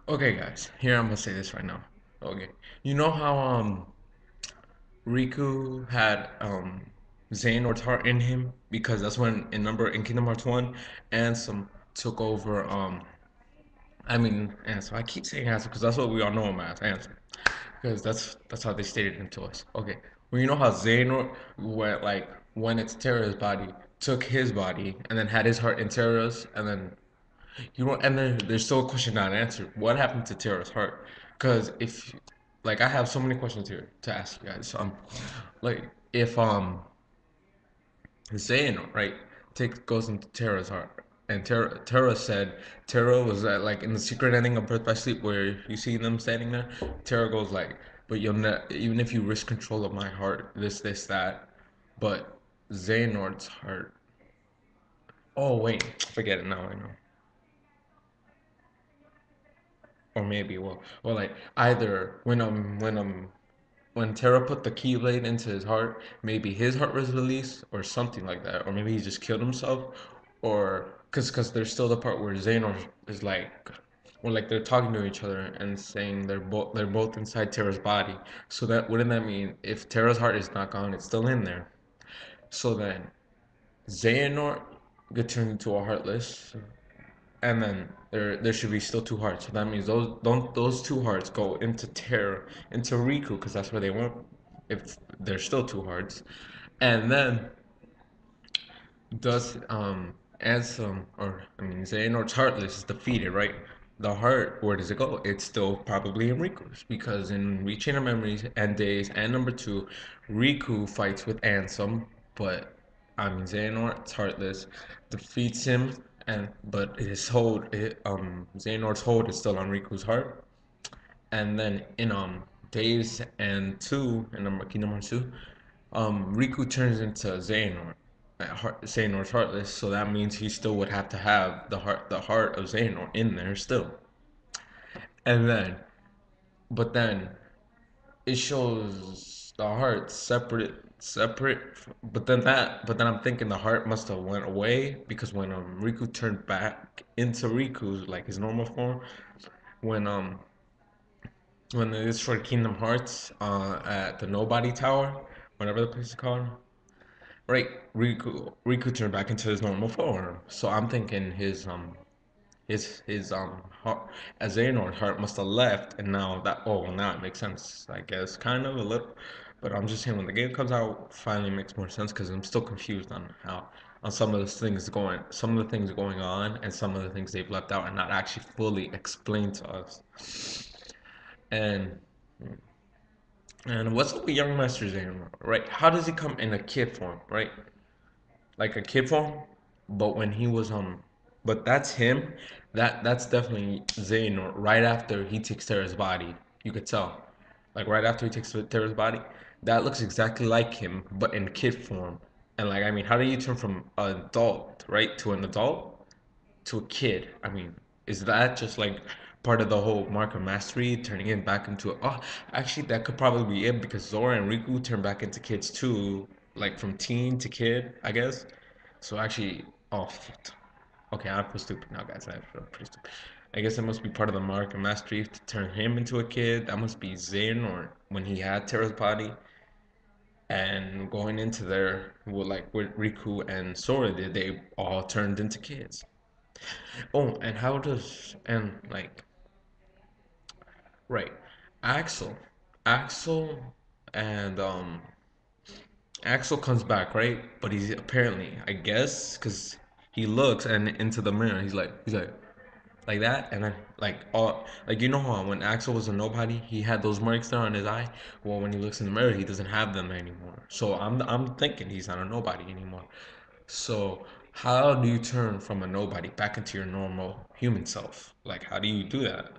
Okay, guys, here I'm gonna say this right now. Okay, you know how Riku had Xehanort's heart in him because that's when in Kingdom Hearts 1, Ansem took over Ansem. I keep saying Ansem because that's what we all know him as, Ansem, because that's how they stated him to us. Okay, well, you know how Xehanort went like when it's Terra's body took his body and then had his heart in Terra's, and then and then there's still a question not answered. What happened to Tara's heart? Because if, like, I have so many questions here to ask you guys. Like, if Zayn, right, goes into Tara's heart, and Tara said Tara was at, like, in the secret ending of Birth by Sleep where you see them standing there. Tara goes like, "But you'll not even if you risk control of my heart, this, that." But Xehanort's heart. Oh wait, forget it now. I know. Or maybe well, like either when Terra put the keyblade into his heart, maybe his heart was released or something like that, or maybe he just killed himself, or because there's still the part where Xehanort is like, or like they're talking to each other and saying they're both inside Terra's body. So that wouldn't that mean if Terra's heart is not gone, it's still in there. So then Xehanort get turned into a heartless, and then there should be still two hearts. So that means those two hearts go into Terra, into Riku, because that's where they went. If there's still two hearts, and then does Ansem or Xehanort's heartless is defeated, right? The heart, where does it go? It's still probably in Riku's because in Rechain of Memories and Days and number two, Riku fights with Ansem, but Xehanort's heartless defeats him, and but Xehanort's hold is still on Riku's heart, and then in Days and two in number Kingdom Hearts 2, Riku turns into Xehanort. Xehanort's heartless, so that means he still would have to have the heart of Xehanort in there still. And then, but then it shows the heart separate. But then I'm thinking the heart must have went away because when Riku turned back into Riku's like his normal form, when they destroyed Kingdom Hearts at the Nobody Tower, whatever the place is called. Right, Riku turned back into his normal form. So I'm thinking his heart, as Xehanort's heart must have left, and now it makes sense. I guess kind of a little, but I'm just saying when the game comes out, finally makes more sense because I'm still confused on some of the things going on, and some of the things they've left out and not actually fully explained to us. And and what's up with Young Master Xehanort, right? How does he come in a kid form, right? Like a kid form, but when he was but that's him. That's definitely Xehanort. Right after he takes Terra's body, you could tell. Like right after he takes Terra's body, that looks exactly like him, but in kid form. And like how do you turn from an adult, right, to an adult to a kid? Is that just like part of the whole mark of mastery, turning it back into a? Oh, actually, that could probably be it because Zora and Riku turn back into kids too, like from teen to kid, I guess. So actually, oh, okay, I feel stupid now, guys. I feel pretty stupid. I guess it must be part of the mark of mastery to turn him into a kid. That must be Zin or when he had Terra's body. And going into there, with Riku and Sora did, they all turned into kids. Oh, and how does and like right, Axel, Axel, and Axel comes back, right? But he's apparently, I guess, because he looks and into the mirror, he's like that, and then like all like you know how when Axel was a nobody, he had those marks there on his eye. Well, when he looks in the mirror, he doesn't have them anymore. So I'm thinking he's not a nobody anymore. So how do you turn from a nobody back into your normal human self? Like how do you do that?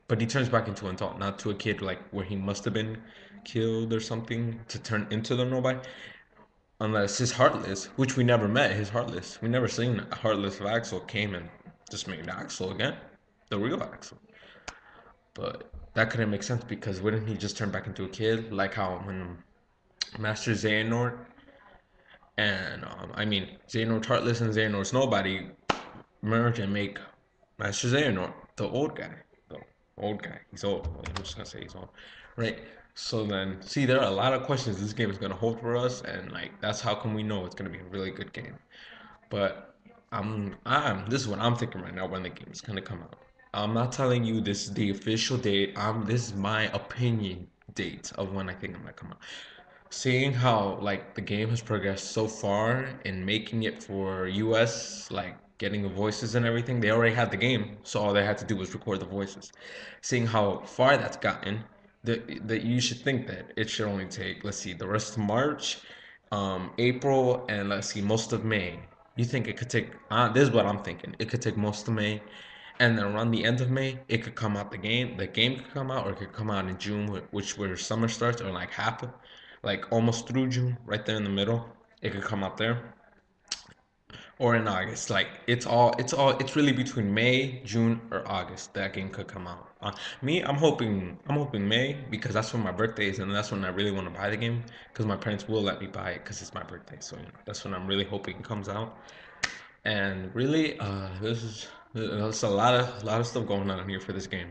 But he turns back into an adult, not to a kid like where he must have been killed or something to turn into the nobody. Unless his Heartless, which we never met, his Heartless. We never seen Heartless of Axel came and just made Axel again. The real Axel. But that couldn't make sense because wouldn't he just turn back into a kid? Like how when Master Xehanort and Xehanort Heartless and Xehanort's Nobody merge and make Master Xehanort, the old guy. Though. Old guy. He's old. Well, I'm just gonna say he's old, right? So then, see, there are a lot of questions this game is gonna hold for us, and like that's how come we know it's gonna be a really good game. But this is what I'm thinking right now when the game is gonna come out. I'm not telling you this is the official date. This is my opinion date of when I think I'm gonna come out. Seeing how like the game has progressed so far in making it for US, like getting the voices and everything, they already had the game, so all they had to do was record the voices. Seeing how far that's gotten, that you should think that it should only take, let's see, the rest of March, April, and let's see, most of May. You think it could take? This is what I'm thinking. It could take most of May, and then around the end of May, it could come out the game. The game could come out, or it could come out in June, which where summer starts, or like half of, like almost through June, right there in the middle. It could come out there, or in August. Like it's really between May, June, or August that game could come out. I'm hoping May because that's when my birthday is, and that's when I really want to buy the game because my parents will let me buy it because it's my birthday. So that's when I'm really hoping it comes out. And really, this is there's a lot of stuff going on here for this game.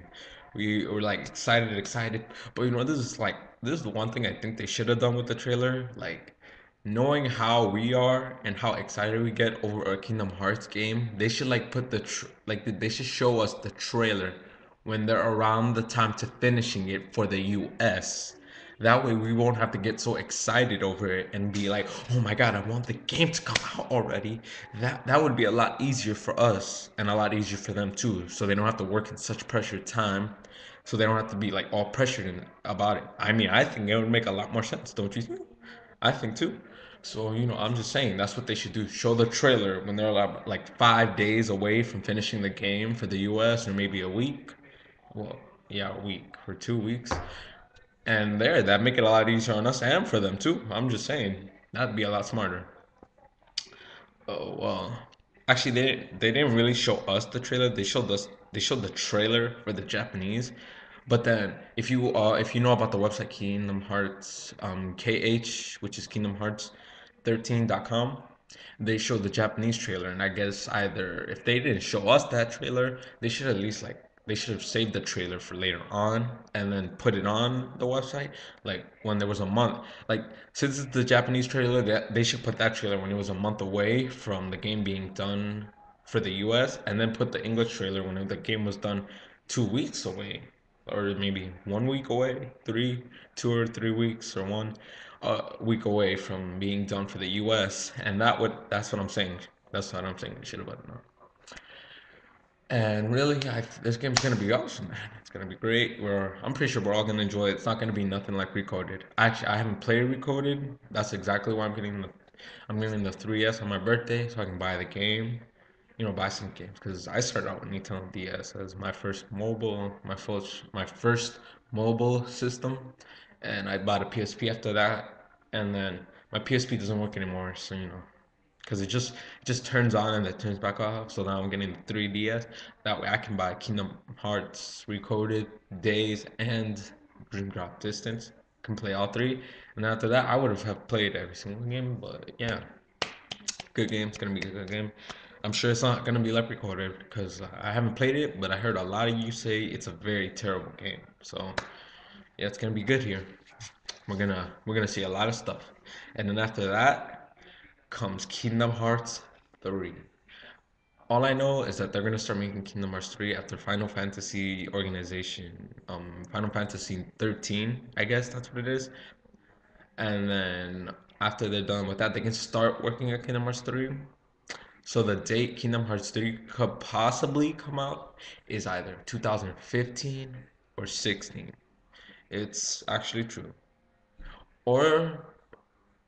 We were like excited, but this is the one thing I think they should have done with the trailer. Like knowing how we are and how excited we get over a Kingdom Hearts game, they should like put they should show us the trailer when they're around the time to finishing it for the US. That way we won't have to get so excited over it and be like, "Oh my God, I want the game to come out already." That would be a lot easier for us and a lot easier for them too, so they don't have to work in such pressured time. So they don't have to be like all pressured about it. I mean, I think it would make a lot more sense, don't you think? I think too. So, I'm just saying that's what they should do. Show the trailer when they're like 5 days away from finishing the game for the US or maybe a week. Well, yeah, a week for 2 weeks. And that make it a lot easier on us and for them too. I'm just saying that'd be a lot smarter. Oh well, actually they didn't really show us the trailer. They showed the trailer for the Japanese. But then if you know about the website Kingdom Hearts KH, which is Kingdom Hearts 13.com, they showed the Japanese trailer, and I guess either if they didn't show us that trailer, they should at least like they should have saved the trailer for later on and then put it on the website like when there was a month, like since it's the Japanese trailer, that they should put that trailer when it was a month away from the game being done for the US, and then put the English trailer when the game was done 2 weeks away, or maybe 1 week away, 2 or 3 weeks, or 1 week away from being done for the US. And that's what I'm saying. That's what I'm saying. We should have done that. And really, this game's gonna be awesome, man. It's gonna be great. I'm pretty sure we're all gonna enjoy it. It's not gonna be nothing like Recoded. Actually, I haven't played Recoded. That's exactly why I'm getting the 3S on my birthday so I can buy the game. Buy some games because I started out with Nintendo DS as my first mobile system, and I bought a PSP after that, and then my PSP doesn't work anymore, so because it just turns on and it turns back off. So now I'm getting the 3DS. That way I can buy Kingdom Hearts Recoded, Days, and Dream Drop Distance. Can play all three, and after that I would have played every single game. But yeah, good game. It's gonna be a good game. I'm sure it's not gonna be like Recorded because I haven't played it, but I heard a lot of you say it's a very terrible game. So yeah, it's gonna be good here. We're gonna see a lot of stuff, and then after that comes Kingdom Hearts 3. All I know is that they're gonna start making Kingdom Hearts 3 after Final Fantasy Organization, Final Fantasy 13, I guess that's what it is. And then after they're done with that, they can start working on Kingdom Hearts 3. So the date Kingdom Hearts 3 could possibly come out is either 2015 or 16. It's actually true. Or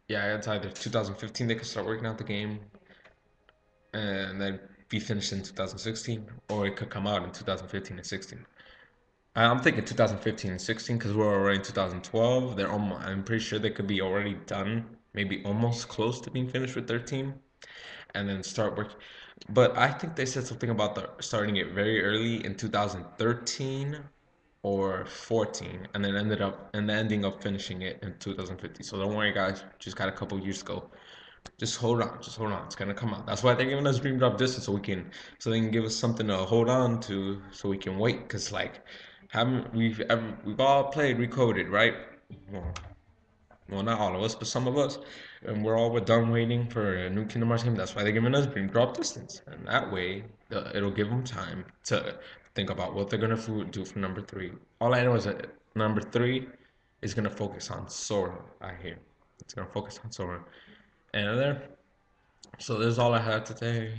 yeah, it's either 2015 they could start working out the game and then be finished in 2016, or it could come out in 2015 and 16. I'm thinking 2015 and 16 because we're already in 2012. I'm pretty sure they could be already done, maybe almost close to being finished with 13, and then start work. But I think they said something about starting it very early in 2013 or 14, and then ending up finishing it in 2015. So don't worry, guys. Just got a couple years to go. Just hold on. It's gonna come out. That's why they're giving us Dream Drop Distance so they can give us something to hold on to so we can wait. Cause like Haven't we've all played Recoded, right? Well, well, not all of us, but some of us, and we're all done waiting for a new Kingdom Hearts game. That's why they're giving us Dream Drop Distance, and that way it'll give them time to think about what they're gonna do for number three. All I know is that number three is gonna focus on Sora. I hear it's gonna focus on Sora, and there. So this is all I had today.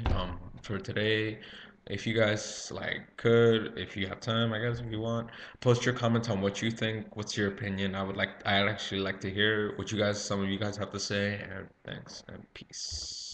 For today, if you guys if you have time, I guess if you want, post your comments on what you think. What's your opinion? I'd actually like to hear what some of you guys have to say. And thanks and peace.